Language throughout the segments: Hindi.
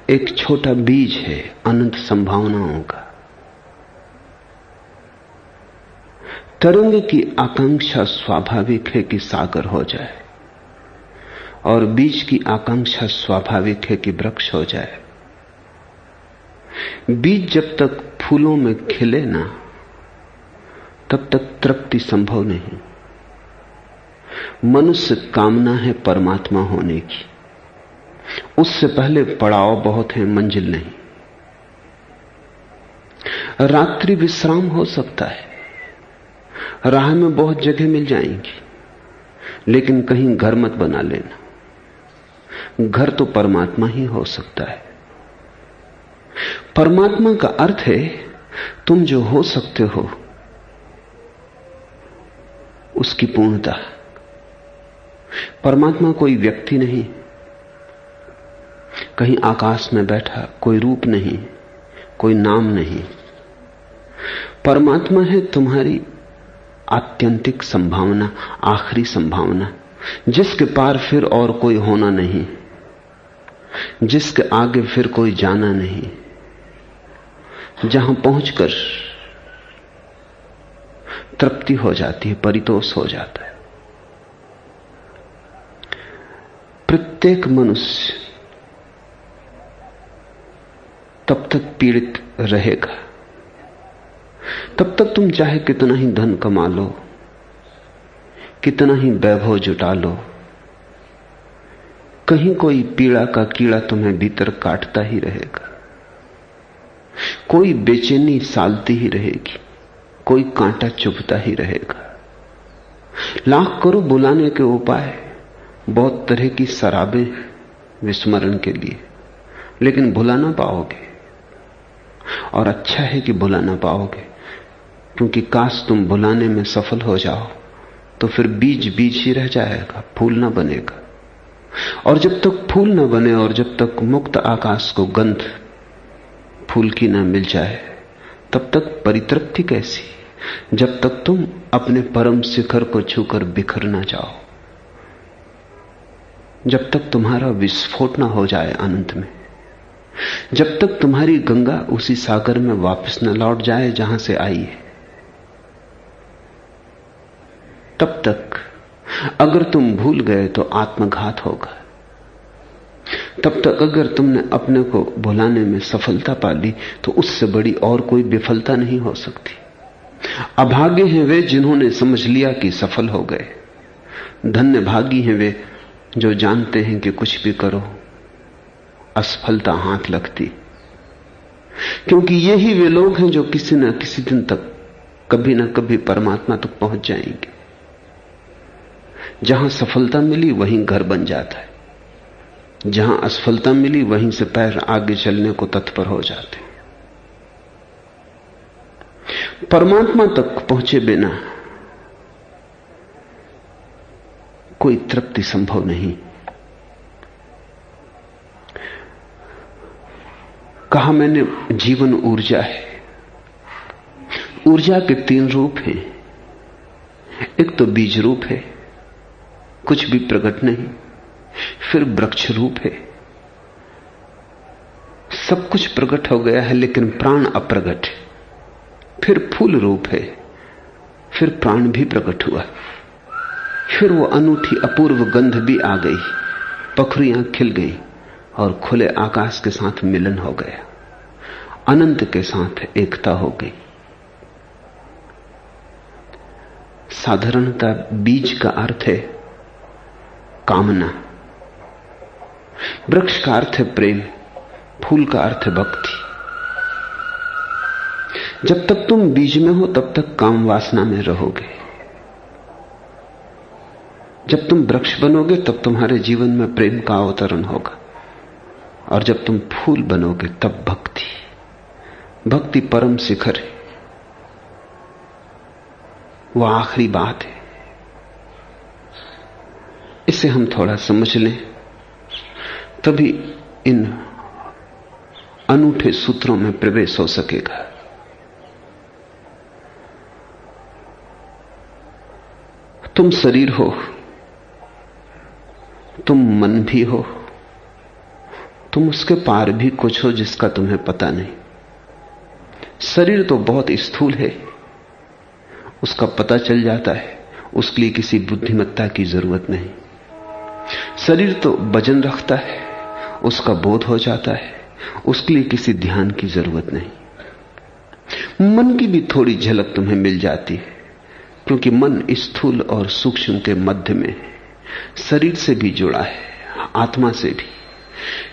एक छोटा बीज है अनंत संभावनाओं का। तरंग की आकांक्षा स्वाभाविक है कि सागर हो जाए, और बीज की आकांक्षा स्वाभाविक है कि वृक्ष हो जाए। बीज जब तक फूलों में खिले ना, तब तक तृप्ति संभव नहीं। मनुष्य कामना है परमात्मा होने की, उससे पहले पड़ाव बहुत है, मंजिल नहीं। रात्रि विश्राम हो सकता है, राह में बहुत जगह मिल जाएंगी, लेकिन कहीं घर मत बना लेना। घर तो परमात्मा ही हो सकता है। परमात्मा का अर्थ है तुम जो हो सकते हो उसकी पूर्णता। परमात्मा कोई व्यक्ति नहीं, कहीं आकाश में बैठा, कोई रूप नहीं, कोई नाम नहीं। परमात्मा है तुम्हारी आत्यंतिक संभावना, आखिरी संभावना, जिसके पार फिर और कोई होना नहीं, जिसके आगे फिर कोई जाना नहीं, जहां पहुंचकर तृप्ति हो जाती है, परितोष हो जाता है। प्रत्येक मनुष्य तब तक पीड़ित रहेगा, तब तक तुम चाहे कितना ही धन कमा लो, कितना ही वैभव जुटा लो, कहीं कोई पीड़ा का कीड़ा तुम्हें भीतर काटता ही रहेगा। कोई बेचैनी सालती ही रहेगी, कोई कांटा चुभता ही रहेगा। लाख करो बुलाने के उपाय, बहुत तरह की शराबें विस्मरण के लिए, लेकिन भुला ना पाओगे। और अच्छा है कि भुला ना पाओगे, क्योंकि काश तुम भुलाने में सफल हो जाओ तो फिर बीज बीज ही रह जाएगा, फूल ना बनेगा। और जब तक फूल ना बने और जब तक मुक्त आकाश को गंध फूल की ना मिल जाए, तब तक परितृप्ति कैसी, जब तक तुम अपने परम शिखर को छूकर बिखर ना जाओ, जब तक तुम्हारा विस्फोट ना हो जाए अनंत में, जब तक तुम्हारी गंगा उसी सागर में वापस न लौट जाए जहां से आई है, तब तक अगर तुम भूल गए तो आत्मघात होगा। तब तक अगर तुमने अपने को भुलाने में सफलता पा ली तो उससे बड़ी और कोई विफलता नहीं हो सकती। अभागे हैं वे जिन्होंने समझ लिया कि सफल हो गए। धन्य भागी हैं वे जो जानते हैं कि कुछ भी करो असफलता हाथ लगती, क्योंकि यही वे लोग हैं जो किसी न किसी दिन तक कभी न कभी परमात्मा तक पहुंच जाएंगे। जहां सफलता मिली वहीं घर बन जाता है, जहां असफलता मिली वहीं से पैर आगे चलने को तत्पर हो जाते। परमात्मा तक पहुंचे बिना कोई तृप्ति संभव नहीं। कहा मैंने जीवन ऊर्जा है। ऊर्जा के 3 रूप हैं। एक तो बीज रूप है, कुछ भी प्रकट नहीं। फिर वृक्ष रूप है, सब कुछ प्रकट हो गया है लेकिन प्राण अप्रगट है। फिर फूल रूप है, फिर प्राण भी प्रकट हुआ। फिर वो अनूठी अपूर्व गंध भी आ गई, पखरियां खिल गई और खुले आकाश के साथ मिलन हो गया, अनंत के साथ एकता हो गई। साधारणतः बीज का अर्थ है कामना, वृक्ष का अर्थ है प्रेम, फूल का अर्थ है भक्ति। जब तक तुम बीज में हो तब तक काम वासना में रहोगे। जब तुम वृक्ष बनोगे तब तुम्हारे जीवन में प्रेम का अवतरण होगा, और जब तुम फूल बनोगे तब भक्ति। भक्ति परम शिखर है, वह आखिरी बात है। इसे हम थोड़ा समझ लें, तभी इन अनूठे सूत्रों में प्रवेश हो सकेगा। तुम शरीर हो, तुम मन भी हो, तुम उसके पार भी कुछ हो जिसका तुम्हें पता नहीं। शरीर तो बहुत स्थूल है, उसका पता चल जाता है, उसके लिए किसी बुद्धिमत्ता की जरूरत नहीं। शरीर तो वजन रखता है, उसका बोध हो जाता है, उसके लिए किसी ध्यान की जरूरत नहीं। मन की भी थोड़ी झलक तुम्हें मिल जाती है, क्योंकि मन स्थूल और सूक्ष्म के मध्य में है, शरीर से भी जुड़ा है, आत्मा से भी।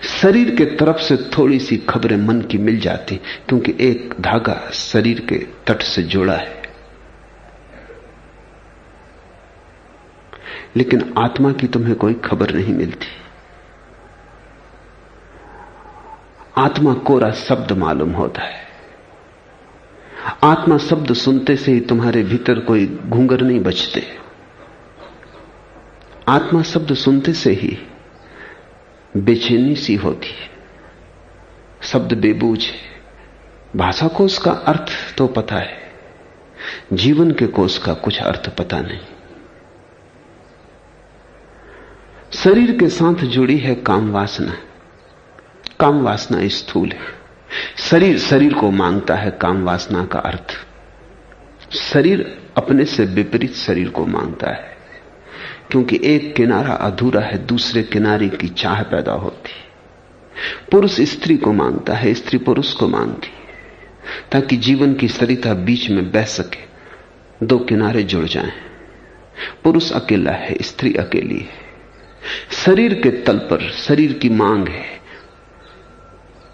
शरीर के तरफ से थोड़ी सी खबरें मन की मिल जाती, क्योंकि एक धागा शरीर के तट से जुड़ा है। लेकिन आत्मा की तुम्हें कोई खबर नहीं मिलती। आत्मा कोरा शब्द मालूम होता है। आत्मा शब्द सुनते से ही तुम्हारे भीतर कोई घूंगर नहीं बचते। आत्मा शब्द सुनते से ही बेचैनी सी होती है। शब्द बेबूझ है, भाषा को उसका अर्थ तो पता है, जीवन के कोष का कुछ अर्थ पता नहीं। शरीर के साथ जुड़ी है काम वासना। काम वासना स्थूल है। शरीर शरीर को मांगता है काम वासना का अर्थ। शरीर अपने से विपरीत शरीर को मांगता है, क्योंकि एक किनारा अधूरा है, दूसरे किनारे की चाह पैदा होती। पुरुष स्त्री को मांगता है, स्त्री पुरुष को मांगती है, ताकि जीवन की सरिता बीच में बह सके, दो किनारे जुड़ जाएं। पुरुष अकेला है, स्त्री अकेली है। शरीर के तल पर शरीर की मांग है,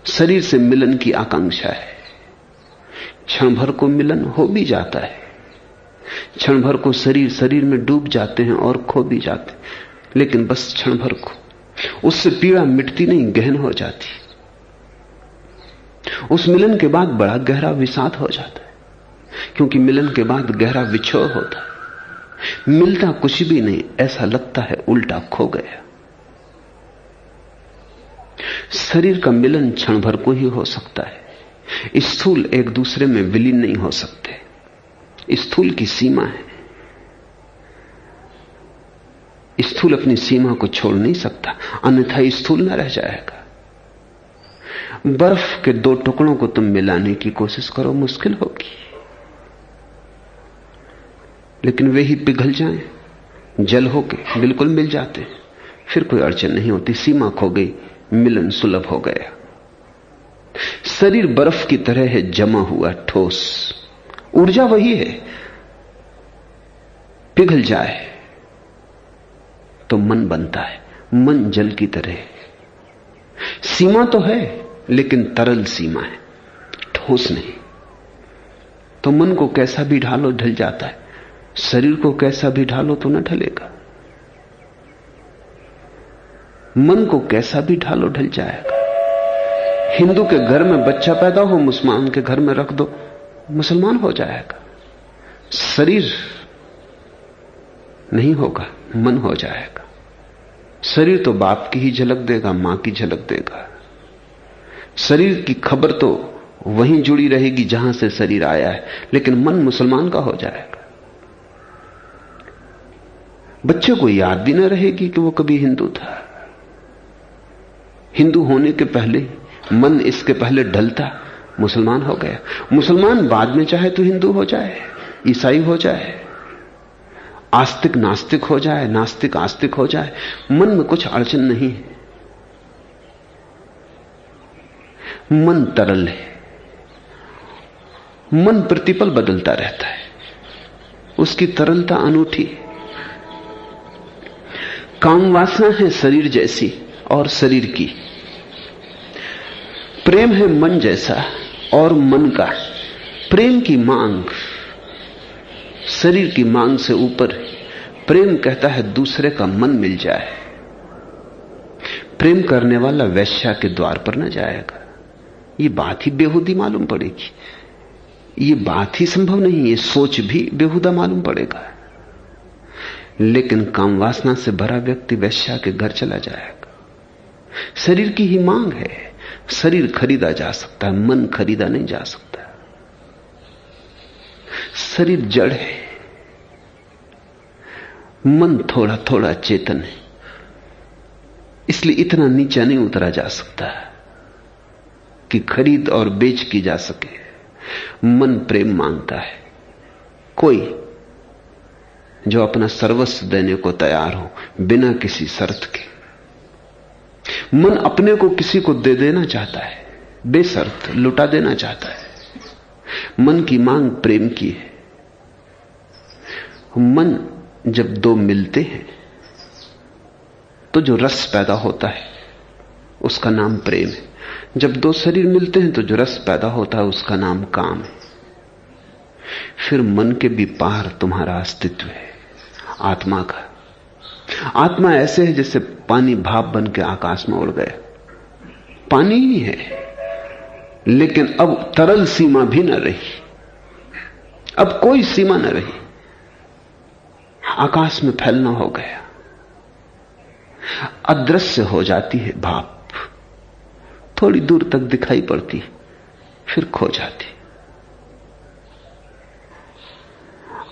शरीर से मिलन की आकांक्षा है। क्षण भर को मिलन हो भी जाता है, क्षण भर को शरीर शरीर में डूब जाते हैं और खो भी जाते, लेकिन बस क्षण भर को। उससे पीड़ा मिटती नहीं, गहन हो जाती। उस मिलन के बाद बड़ा गहरा विषाद हो जाता है, क्योंकि मिलन के बाद गहरा विछोह होता है। मिलता कुछ भी नहीं, ऐसा लगता है उल्टा खो गया। शरीर का मिलन क्षण भर को ही हो सकता है। स्थूल एक दूसरे में विलीन नहीं हो सकते। स्थूल की सीमा है। स्थूल अपनी सीमा को छोड़ नहीं सकता, अन्यथा स्थूल न रह जाएगा। बर्फ के दो टुकड़ों को तुम मिलाने की कोशिश करो, मुश्किल होगी, लेकिन वे ही पिघल जाएं, जल होके बिल्कुल मिल जाते, फिर कोई अड़चन नहीं होती। सीमा खो गई, मिलन सुलभ हो गया। शरीर बर्फ की तरह है, जमा हुआ ठोस। ऊर्जा वही है, पिघल जाए तो मन बनता है। मन जल की तरह है। सीमा तो है, लेकिन तरल सीमा है, ठोस नहीं। तो मन को कैसा भी ढालो ढल जाता है, शरीर को कैसा भी ढालो तो न ढलेगा। मन को कैसा भी ढालो ढल जाएगा। हिंदू के घर में बच्चा पैदा हो, मुसलमान के घर में रख दो, मुसलमान हो जाएगा। शरीर नहीं होगा, मन हो जाएगा। शरीर तो बाप की ही झलक देगा, मां की झलक देगा। शरीर की खबर तो वहीं जुड़ी रहेगी जहां से शरीर आया है, लेकिन मन मुसलमान का हो जाएगा। बच्चे को याद भी न रहेगी कि वो कभी हिंदू था। हिंदू होने के पहले मन इसके पहले ढलता, मुसलमान हो गया। मुसलमान बाद में चाहे तो हिंदू हो जाए, ईसाई हो जाए, आस्तिक नास्तिक हो जाए, नास्तिक आस्तिक हो जाए, मन में कुछ अड़चन नहीं है। मन तरल है। मन प्रतिपल बदलता रहता है, उसकी तरलता अनूठी है। काम वासना है शरीर जैसी और शरीर की। प्रेम है मन जैसा और मन का। प्रेम की मांग शरीर की मांग से ऊपर है। प्रेम कहता है दूसरे का मन मिल जाए। प्रेम करने वाला वैश्या के द्वार पर न जाएगा। ये बात ही बेहुदी मालूम पड़ेगी, ये बात ही संभव नहीं, ये सोच भी बेहुदा मालूम पड़ेगा। लेकिन काम वासना से भरा व्यक्ति वैश्या के घर चला जाएगा। शरीर की ही मांग है। शरीर खरीदा जा सकता है, मन खरीदा नहीं जा सकता। शरीर जड़ है, मन थोड़ा थोड़ा चेतन है। इसलिए इतना नीचा नहीं उतरा जा सकता कि खरीद और बेच की जा सके। मन प्रेम मांगता है, कोई जो अपना सर्वस्व देने को तैयार हो बिना किसी शर्त के। मन अपने को किसी को दे देना चाहता है, बेशर्त लुटा देना चाहता है। मन की मांग प्रेम की है। मन जब दो मिलते हैं तो जो रस पैदा होता है उसका नाम प्रेम है। जब दो शरीर मिलते हैं तो जो रस पैदा होता है उसका नाम काम है। फिर मन के भी पार तुम्हारा अस्तित्व है, आत्मा का। आत्मा ऐसे है जैसे पानी भाप बन के आकाश में उड़ गया। पानी ही है, लेकिन अब तरल सीमा भी न रही, अब कोई सीमा न रही, आकाश में फैलना हो गया। अदृश्य हो जाती है भाप, थोड़ी दूर तक दिखाई पड़ती, फिर खो जाती।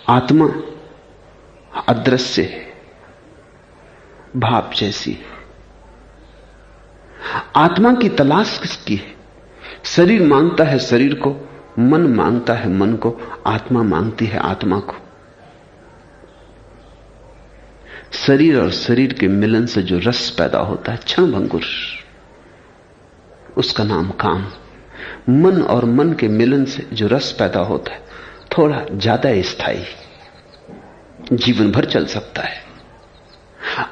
आत्मा अदृश्य है, भाप जैसी। आत्मा की तलाश किसकी है? शरीर मांगता है शरीर को, मन मांगता है मन को, आत्मा मांगती है आत्मा को। शरीर और शरीर के मिलन से जो रस पैदा होता है क्षणभंगुर, उसका नाम काम। मन और मन के मिलन से जो रस पैदा होता है थोड़ा ज्यादा स्थायी, जीवन भर चल सकता है।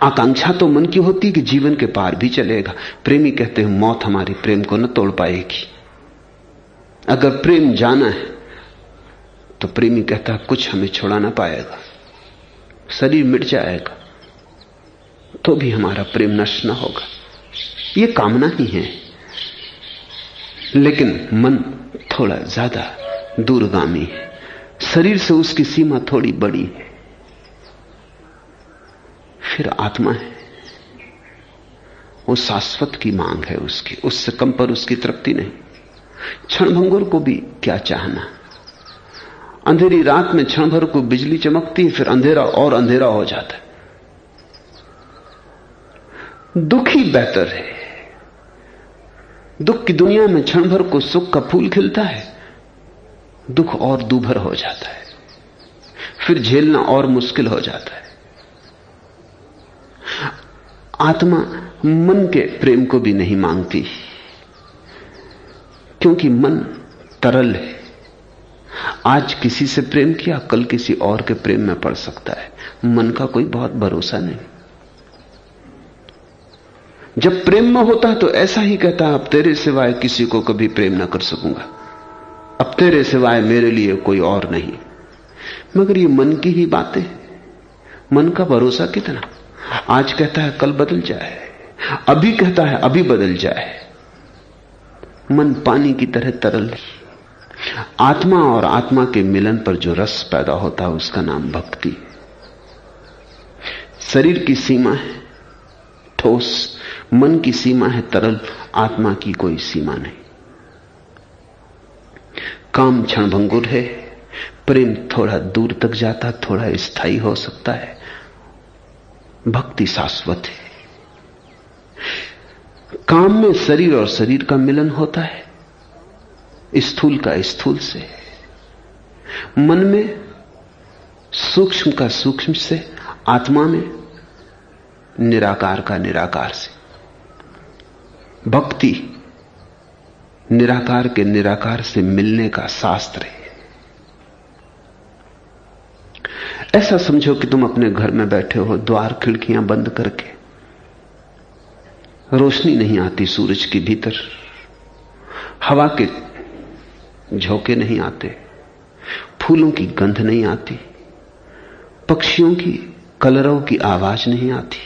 आकांक्षा तो मन की होती कि जीवन के पार भी चलेगा। प्रेमी कहते हैं मौत हमारी प्रेम को न तोड़ पाएगी। अगर प्रेम जाना है तो प्रेमी कहता है कुछ हमें छुड़ा ना पाएगा, शरीर मिट जाएगा तो भी हमारा प्रेम नष्ट ना होगा। यह कामना ही है, लेकिन मन थोड़ा ज्यादा दूरगामी है। शरीर से उसकी सीमा थोड़ी बड़ी है। फिर आत्मा है, वो शाश्वत की मांग है उसकी, उससे कम पर उसकी तृप्ति नहीं। क्षणभंगुर को भी क्या चाहना। अंधेरी रात में क्षण भर को बिजली चमकती है, फिर अंधेरा और अंधेरा हो जाता है। दुख ही बेहतर है। दुख की दुनिया में क्षण भर को सुख का फूल खिलता है, दुख और दूभर हो जाता है, फिर झेलना और मुश्किल हो जाता है। आत्मा मन के प्रेम को भी नहीं मांगती, क्योंकि मन तरल है। आज किसी से प्रेम किया, कल किसी और के प्रेम में पड़ सकता है। मन का कोई बहुत भरोसा नहीं। जब प्रेम में होता है तो ऐसा ही कहता है, अब तेरे सिवाय किसी को कभी प्रेम ना कर सकूंगा, अब तेरे सिवाय मेरे लिए कोई और नहीं। मगर ये मन की ही बातें, मन का भरोसा कितना। आज कहता है कल बदल जाए, अभी कहता है अभी बदल जाए। मन पानी की तरह तरल। आत्मा और आत्मा के मिलन पर जो रस पैदा होता है उसका नाम भक्ति। शरीर की सीमा है ठोस, मन की सीमा है तरल, आत्मा की कोई सीमा नहीं। काम क्षणभंगुर है, प्रेम थोड़ा दूर तक जाता, थोड़ा स्थायी हो सकता है, भक्ति शाश्वत है। काम में शरीर और शरीर का मिलन होता है, स्थूल का स्थूल से, मन में सूक्ष्म का सूक्ष्म से, आत्मा में निराकार का निराकार से। भक्ति निराकार के निराकार से मिलने का शास्त्र है। ऐसा समझो कि तुम अपने घर में बैठे हो, द्वार खिड़कियां बंद करके, रोशनी नहीं आती सूरज के भीतर, हवा के झोंके नहीं आते, फूलों की गंध नहीं आती, पक्षियों की कलरव की आवाज नहीं आती।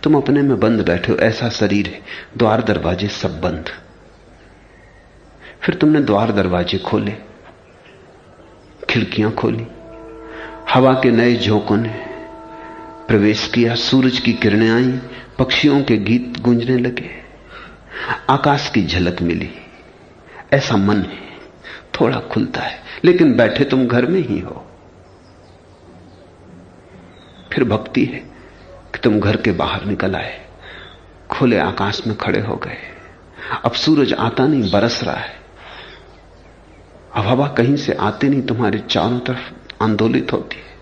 तुम अपने में बंद बैठे हो, ऐसा शरीर है, द्वार दरवाजे सब बंद। फिर तुमने द्वार दरवाजे खोले, खिड़कियां खोली, हवा के नए झोंकों ने प्रवेश किया, सूरज की किरणें आई, पक्षियों के गीत गूंजने लगे, आकाश की झलक मिली। ऐसा मन है, थोड़ा खुलता है, लेकिन बैठे तुम घर में ही हो। फिर भक्ति है कि तुम घर के बाहर निकल आए, खुले आकाश में खड़े हो गए। अब सूरज आता नहीं, बरस रहा है। अब हवा कहीं से आती नहीं, तुम्हारे चारों तरफ आंदोलित होती है।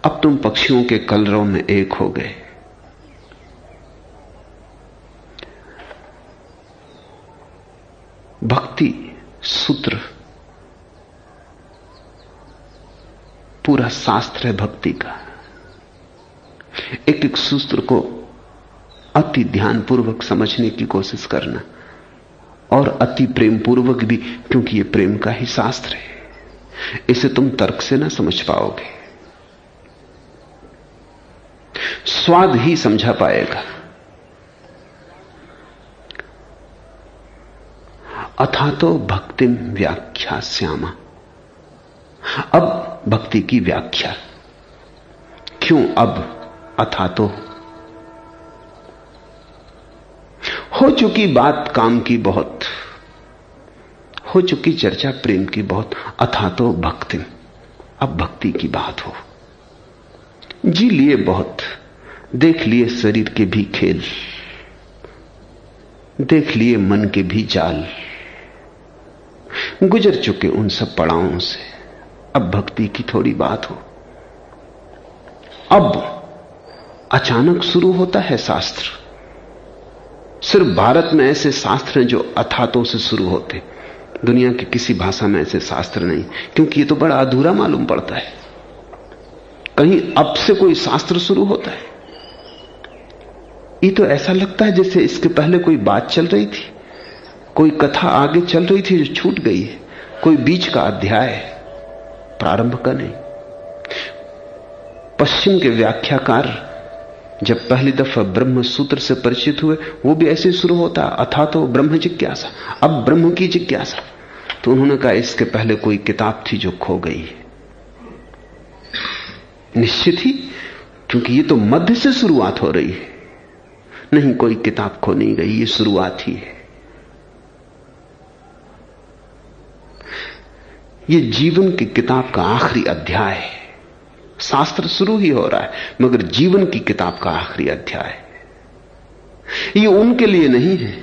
अब तुम पक्षियों के कलरव में एक हो गए। भक्ति सूत्र पूरा शास्त्र है भक्ति का। एक एक सूत्र को अति ध्यानपूर्वक समझने की कोशिश करना, और अति प्रेम पूर्वक भी, क्योंकि यह प्रेम का ही शास्त्र है। इसे तुम तर्क से ना समझ पाओगे, स्वाद ही समझा पाएगा। अथा तो भक्तिम व्याख्यास्यामा। अब भक्ति की व्याख्या। क्यों अब अथा तो? हो चुकी बात काम की बहुत, हो चुकी चर्चा प्रेम की बहुत। अथा तो भक्तिम, अब भक्ति की बात हो। जी लिए बहुत, देख लिए शरीर के भी खेल, देख लिए मन के भी जाल, गुजर चुके उन सब पड़ावों से। अब भक्ति की थोड़ी बात हो। अब अचानक शुरू होता है शास्त्र। सिर्फ भारत में ऐसे शास्त्र हैं जो अथातों से शुरू होते, दुनिया की किसी भाषा में ऐसे शास्त्र नहीं, क्योंकि ये तो बड़ा अधूरा मालूम पड़ता है। कहीं अब से कोई शास्त्र शुरू होता है, ये तो ऐसा लगता है जैसे इसके पहले कोई बात चल रही थी, कोई कथा आगे चल रही थी जो छूट गई है, कोई बीच का अध्याय, प्रारंभ का नहीं। पश्चिम के व्याख्याकार जब पहली दफा ब्रह्म सूत्र से परिचित हुए, वो भी ऐसे शुरू होता, अथा तो ब्रह्म जिज्ञासा, अब ब्रह्म की जिज्ञासा। तो उन्होंने कहा इसके पहले कोई किताब थी जो खो गई है। निश्चित ही, क्योंकि ये तो मध्य से शुरुआत हो रही है। नहीं, कोई किताब खो नहीं गई, ये शुरुआत ही है। ये जीवन की किताब का आखिरी अध्याय है। शास्त्र शुरू ही हो रहा है, मगर जीवन की किताब का आखिरी अध्याय। ये उनके लिए नहीं है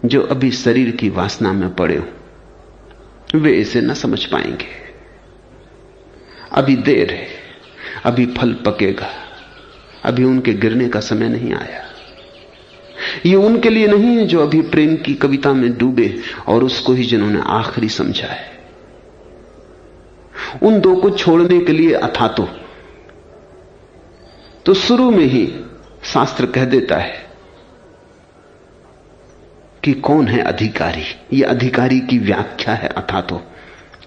जो अभी शरीर की वासना में पड़े हो, वे इसे न समझ पाएंगे। अभी देर है, अभी फल पकेगा, अभी उनके गिरने का समय नहीं आया। ये उनके लिए नहीं है जो अभी प्रेम की कविता में डूबे और उसको ही जिन्होंने आखिरी समझा है। उन दो को छोड़ने के लिए अथा तो शुरू में ही शास्त्र कह देता है कि कौन है अधिकारी। ये अधिकारी की व्याख्या है अथा तो।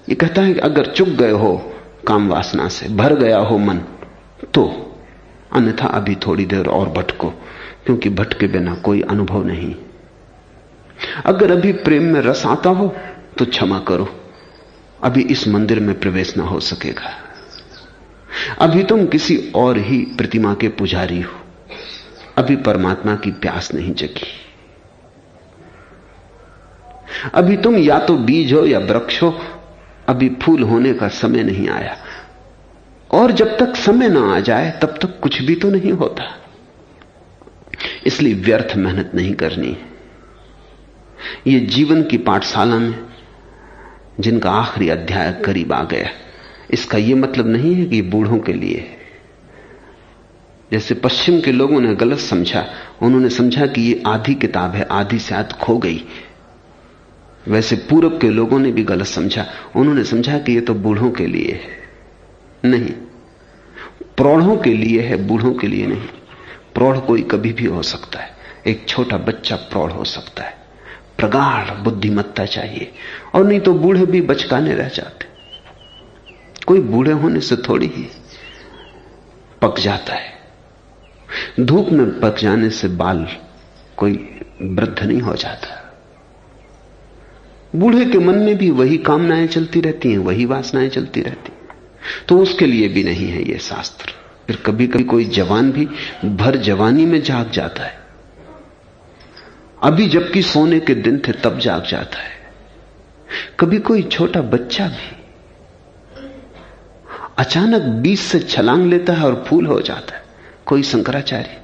ये कहता है कि अगर चुक गए हो काम वासना से, भर गया हो मन, तो अन्यथा अभी थोड़ी देर और भटको, क्योंकि भटके बिना कोई अनुभव नहीं। अगर अभी प्रेम में रस आता हो तो क्षमा करो, अभी इस मंदिर में प्रवेश ना हो सकेगा। अभी तुम किसी और ही प्रतिमा के पुजारी हो, अभी परमात्मा की प्यास नहीं जगी। अभी तुम या तो बीज हो या वृक्ष हो, अभी फूल होने का समय नहीं आया। और जब तक समय ना आ जाए तब तक कुछ भी तो नहीं होता। इसलिए व्यर्थ मेहनत नहीं करनी। ये जीवन की पाठशाला में जिनका आखिरी अध्याय करीब आ गया, इसका यह मतलब नहीं है कि बूढ़ों के लिए। जैसे पश्चिम के लोगों ने गलत समझा, उन्होंने समझा कि ये आधी किताब है, आधी शायद खो गई। वैसे पूरब के लोगों ने भी गलत समझा, उन्होंने समझा कि ये तो बूढ़ों के लिए है। नहीं, प्रौढ़ों के लिए है, बूढ़ों के लिए नहीं। प्रौढ़ कोई कभी भी हो सकता है, एक छोटा बच्चा प्रौढ़ हो सकता है। प्रगाढ़ बुद्धिमत्ता चाहिए, और नहीं तो बूढ़े भी बचकाने रह जाते। कोई बूढ़े होने से थोड़ी ही पक जाता है। धूप में पक जाने से बाल कोई वृद्ध नहीं हो जाता। बूढ़े के मन में भी वही कामनाएं चलती रहती हैं, वही वासनाएं चलती रहती हैं। तो उसके लिए भी नहीं है ये शास्त्र। फिर कभी कभी कोई जवान भी भर जवानी में जाग जाता है, अभी जबकि सोने के दिन थे तब जाग जाता है। कभी कोई छोटा बच्चा भी अचानक बीच से छलांग लेता है और फूल हो जाता है। कोई शंकराचार्य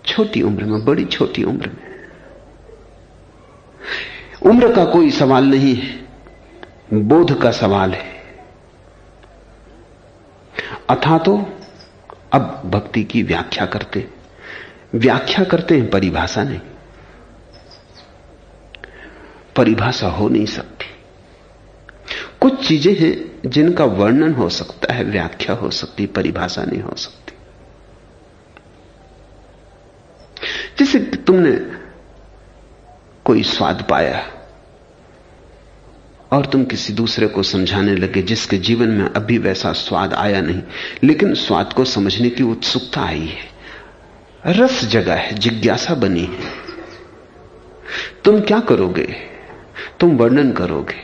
छोटी उम्र में, बड़ी छोटी उम्र में। उम्र का कोई सवाल नहीं है, बोध का सवाल है। अथा तो अब भक्ति की व्याख्या करते हैं, परिभाषा नहीं। परिभाषा हो नहीं सकती। कुछ चीजें हैं जिनका वर्णन हो सकता है, व्याख्या हो सकती, परिभाषा नहीं हो सकती। जैसे तुमने कोई स्वाद पाया और तुम किसी दूसरे को समझाने लगे जिसके जीवन में अभी वैसा स्वाद आया नहीं, लेकिन स्वाद को समझने की उत्सुकता आई है, रस जगा है, जिज्ञासा बनी है। तुम क्या करोगे? तुम वर्णन करोगे।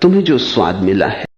तुम्हें जो स्वाद मिला है